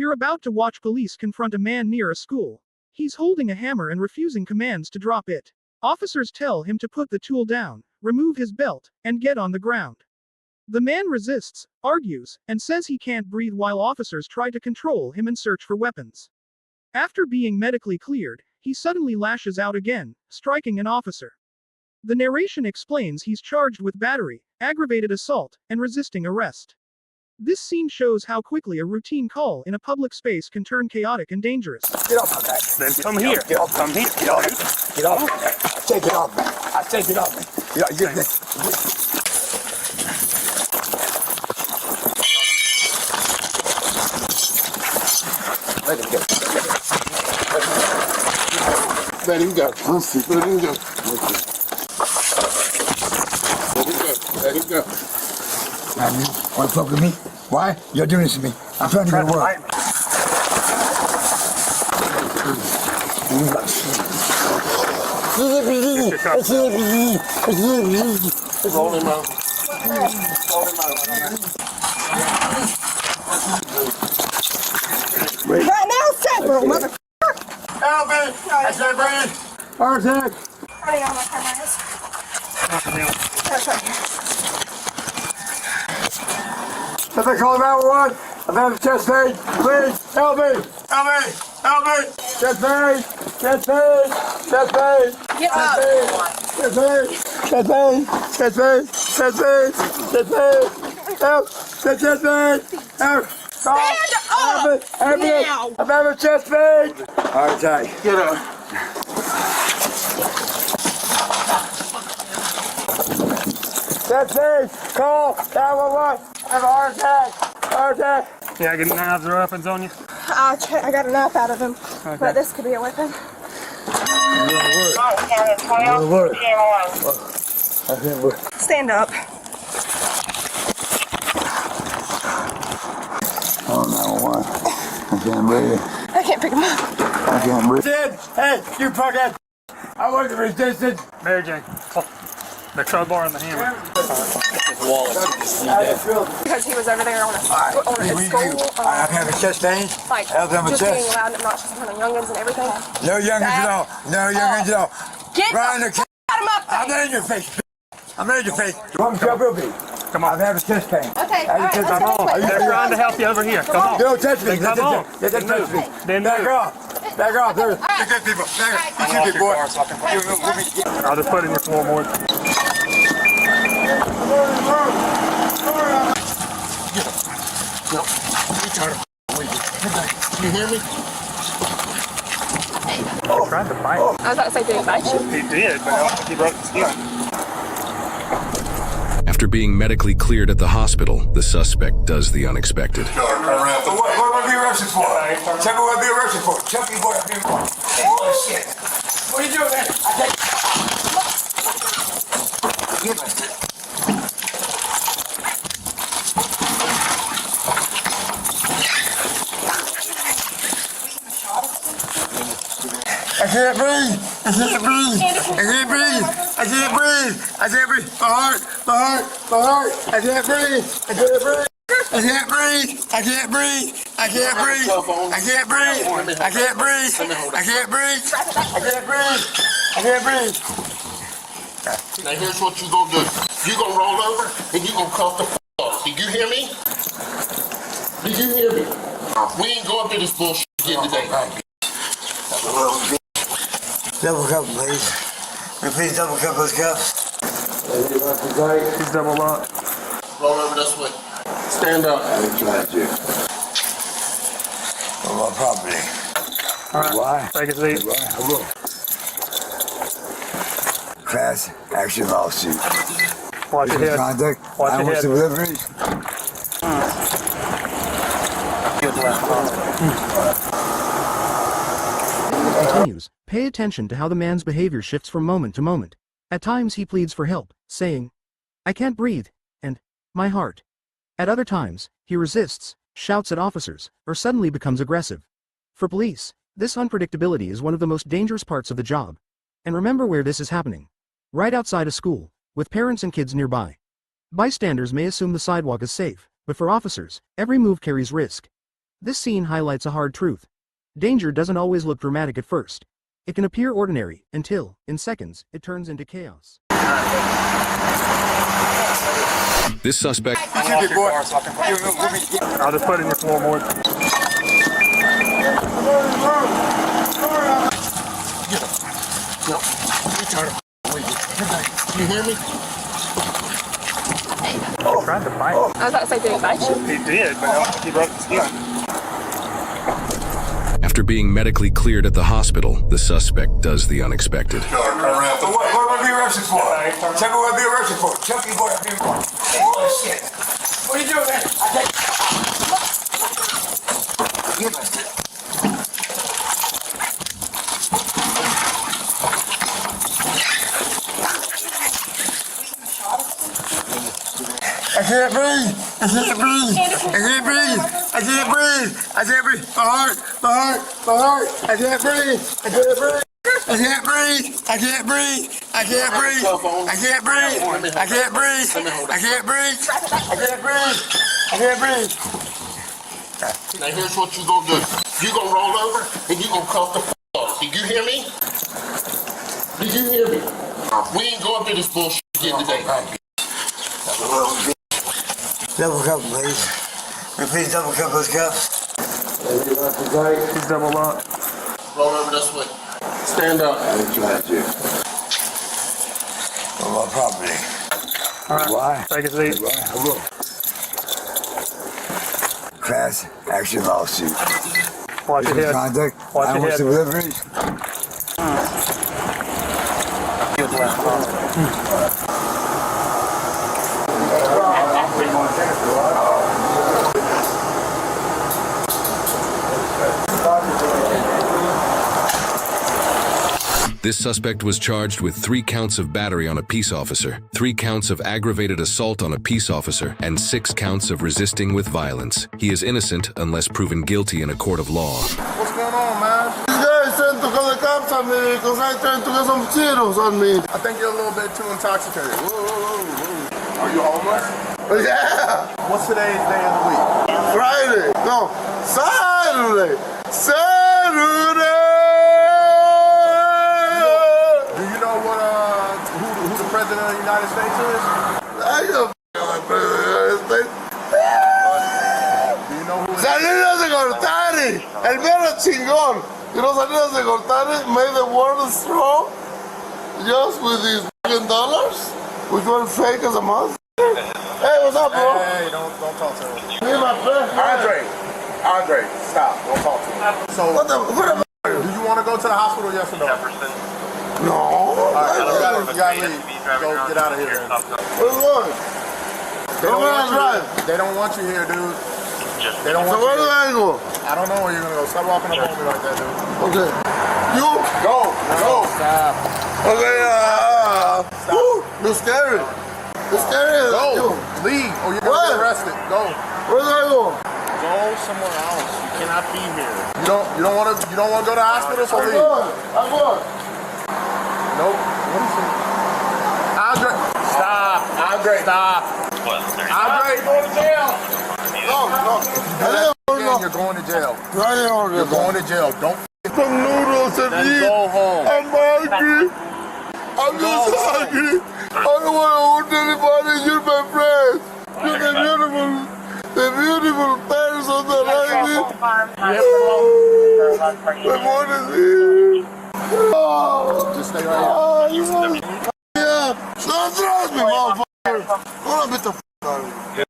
We're about to watch police confront a man near a school. He's holding a hammer and refusing commands to drop it. Officers tell him to put the tool down, remove his belt, and get on the ground. The man resists, argues, and says he can't breathe while officers try to control him and search for weapons. After being medically cleared, he suddenly lashes out again, striking an officer. The narration explains he's charged with battery, aggravated assault, and resisting arrest. This scene shows how quickly a routine call in a public space can turn chaotic and dangerous. Get off my back. Then come here. Get off. Come here. Get off. Get off. I take it off, man. I take it off, man. Get Let him go. Let him go. Let him go. Let him go. Man, you want to fuck with me? Why? You're doing this to me. I'm trying to go to work. Roll him out. Roll him out. Right now, several, motherfucker. Help me! I said breathe. Heart attack. Running on my camera is. That's right here. If they call 911, I've had a chest pain. Please, help me! Help me! Help me! Chest pain! Chest pain! Chest pain! Get up! Chest pain! Chest pain! Chest pain! Chest pain! Chest pain! Help! Chest pain! Help! Stand up! Help me! Now! I'm having chest pain! Heart attack. Get up. Chest pain! Call 911! I have a heart attack! Heart attack! Yeah, get knives or weapons on you. I got a knife out of him, but this could be a weapon. Stand up. Oh, 911. I can't breathe. I can't pick him up. I can't breathe. Hey, you fuckhead! I wasn't resistant. Mary Jane. The crowbar and the hammer. Because he was over there on a school. I have a chest pain. Like, just being loud and obnoxious in front of youngins and everything. No youngins at all. No youngins at all. Get Ryan, him up there. I'm not in your face. I'm not in your face. Come on, Come on. I have a chest pain. Okay, all right. Come on. They're trying to help you over here. Come on. Don't touch me. Then come on. Don't touch me. Then Back move. off. Back off. There's good people. Back off. You boy. I'll just put it in your floorboard. You hear me? He tried to bite. I was about to say, did he bite you? He did, but I don't think he broke his skin. After being medically cleared at the hospital, the suspect does the unexpected. What am I being arrested for? Tell me what I'm being arrested for. Tell me what I'm being arrested for. Oh, shit. What are you doing, man? I can't breathe. I can't breathe. I can't breathe. I can't breathe. I can't breathe. My heart. My heart. My heart. I can't breathe. I can't breathe. I can't breathe. I can't breathe. I can't breathe. I can't breathe. I can't breathe. I can't breathe. I can't breathe. I can't breathe. Now here's what you gonna do. You gonna roll over and you gonna cuff the off. Did you hear me? Did you hear me? We ain't going through this bullshit again today. Double cup, please. Please double cup those cups. He's double locked. Roll over this way. Stand up. I tried to. On my property. All right. Why? Take a seat. Why? I will. Class action lawsuit. Watch your head. Conduct. Watch your head. Deliveries. Continues. Pay attention to how the man's behavior shifts from moment to moment. At times he pleads for help, saying, "I can't breathe," and "my heart." At other times, he resists, shouts at officers, or suddenly becomes aggressive. For police, this unpredictability is one of the most dangerous parts of the job. And remember where this is happening. Right outside a school, with parents and kids nearby. Bystanders may assume the sidewalk is safe, but for officers, every move carries risk. This scene highlights a hard truth. Danger doesn't always look dramatic at first. It can appear ordinary until, in seconds, it turns into chaos. This suspect I'll just put it in your floorboard. You hear me? He tried to bite. I was about to say, did he bite you? He did, but I don't think he broke the skin. After being medically cleared at the hospital, the suspect does the unexpected. What am I being arrested for? Tell me what I'm being arrested for. Tell me what I'm being arrested for. Oh, shit. What are you doing, man? I can't breathe. I can't breathe. I can't breathe. I can't breathe. I can't breathe. My heart. My heart. My heart. I can't breathe. I can't breathe. I can't breathe. I can't breathe. I can't breathe. I can't breathe. I can't breathe. I can't breathe. I can't breathe. I can't breathe. Now here's what you gonna do. You gonna roll over and you gonna cough the off. Did you hear me? Did you hear me? We ain't going through this bullshit again today. Double cup, please. Please double cup those cups. He's double up. Roll over this way. Stand up. On my property. All right. Why? Take a seat. I will. Class action lawsuit. Watch your head. Conduct. Watch your Animal head. deliveries. This suspect was charged with 3 counts of battery on a peace officer, 3 counts of aggravated assault on a peace officer, and 6 counts of resisting with violence. He is innocent unless proven guilty in a court of law. What's going on, man? These guys sent to call the cops on me because I tried to get some Cheetos on me. I think you're a little bit too intoxicated. Are you homeless? Yeah! What's today's day of the week? Friday! No, Saturday! Saturday! Do you know what who the president of the United States is? I know President of the United States. Do you know who it is? Salinas de Gortari! El mero chingón! You know Salinas de Gortari made the world strong just with these fucking dollars, which were fake as a month. Hey, what's up, bro? Hey, don't talk to him. Me and my friend. Andre, stop. Don't talk to him. So, What the do you want to go to the hospital, yes or no? No. All right, you gotta leave. Go get out of here. Where's going? They don't want you here, dude. They don't So want where do you I go? here. I don't know where you're gonna go. Stop walking up on me like that, dude. Okay. You? Go. Stop. Okay, woo, you're scary. You're scary. Go. You. Leave, or you're gonna What? get arrested. Go. Where do I go? Go somewhere else. You cannot be here. You don't want to go to the hospital, so leave. I'm going. Nope. What is it? Andre, stop. Andre, stop. Andre, go to jail. No. Again, you're going to jail. You're You're going to jail. Don't some noodles and then eat. go home. I'm hungry. I'm just hungry. I don't want to hurt anybody. You're my friend. You're the beautiful person that I need. My mom is here. Oh, Just stay right here. you want yeah. Don't trust me, motherfucker. Hold on, get the out of here.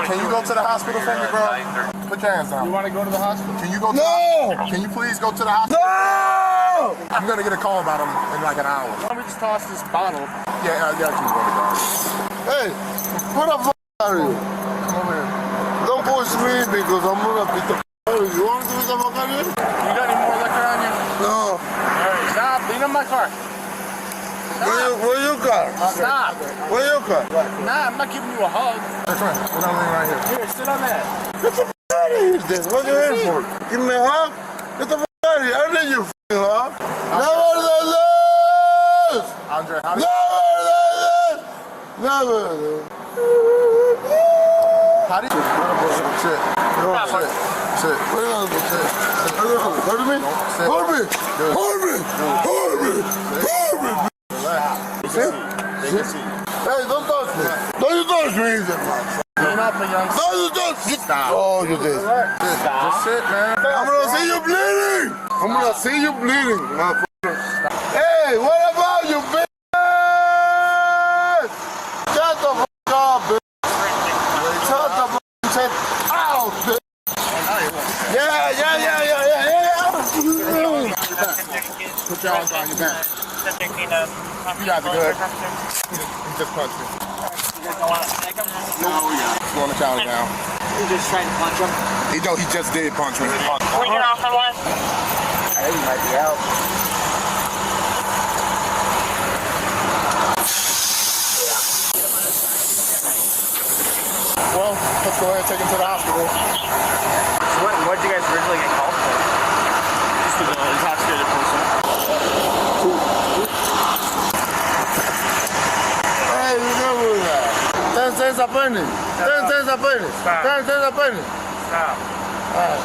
Can you go to the hospital for me, bro? Put your hands down. You want to go to the hospital? Can you go? No! Can you please go to the hospital? No! I'm gonna get a call about him in like an hour. Let me just toss this bottle. Yeah, keep going, guys. Hey, what the fuck are you? Come over here. Don't push me because I'm gonna beat the fuck out of you. You want to beat the fuck out of you? You got any more liquor on you? No. Alright, stop. Lean on my car. Where you got? Stop. Where you got? Nah, I'm not giving you a hug. That's right. We're gonna lean right here. Here, sit on that. Get the fuck out of here, then. What are you here for? Give me a hug? Get the fuck out of here. I need you fucking hug. Nevertheless! Andre, how do you... Nevertheless! Nevertheless! How do you... Sit. Sit. Sit. Hold me. Hold me. Hold me. Hold me. Hold me. Sit. Hey, don't touch me. Don't you touch me either. Don't you touch me. Oh, you did. Just sit, man. I'm gonna see you bleeding. I'm gonna see you bleeding, motherfucker. Hey, what about you, bitch? Shut the fuck up, bitch. Shut the fuck out, bitch. Yeah. Put your arms on your back. You guys are good. He just punched me. You guys don't want to take him? No, yeah. He's going to counter down. You just trying to punch him? He just did punch me. Bring it off, someone. I think he might be out. Well, let's go ahead and take him to the hospital. So what did you guys originally get called for? Just an intoxicated person. Hey, remember that. 10 cents a penny. 10 cents a penny. 10 cents a penny. Stop. All right.